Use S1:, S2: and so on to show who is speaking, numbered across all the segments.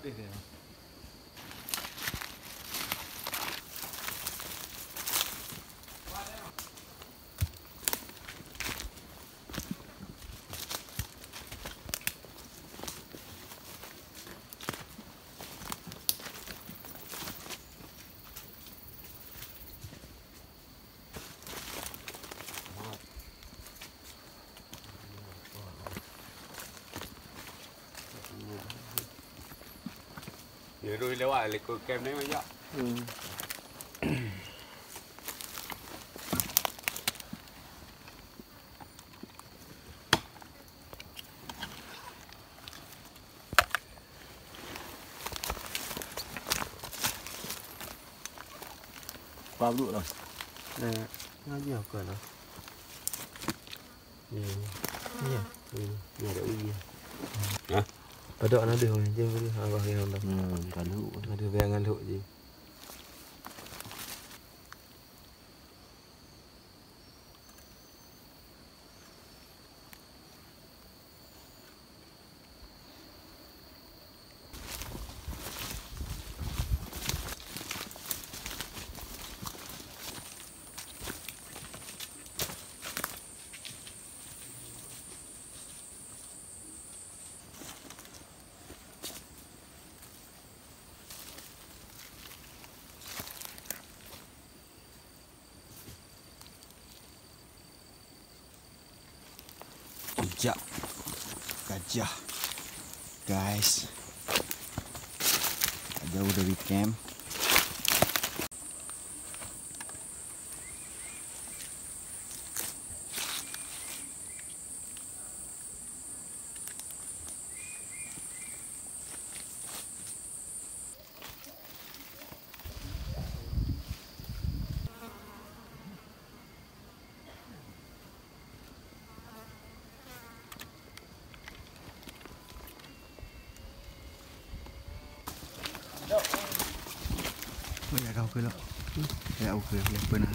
S1: Lebih dia.
S2: Giờ rồi lewat lekor kem ni banyak.
S1: Qua dulu lah.
S2: Ngaji apa lah? Ni. Ni ada uji. Hah? Pada anak dia orang je beri abah yang dah.
S1: Kalau
S2: Ada bayangan luk je.
S1: Jejak gajah, guys. Jauh dari camp. Ya kau ke lah. Ya aku ke pernah.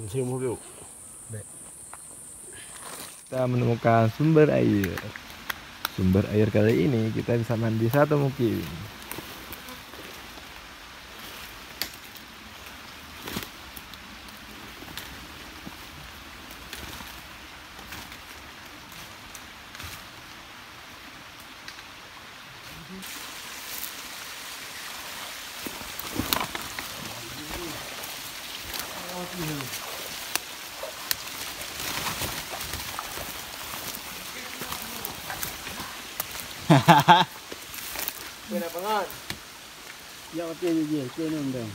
S2: Saya mau kau.
S3: Kita menemukan sumber air. Sumber air kali ini kita bisa mandi satu mungkin.
S2: Kenapa ngan?
S1: Yang apa je je, kena undang.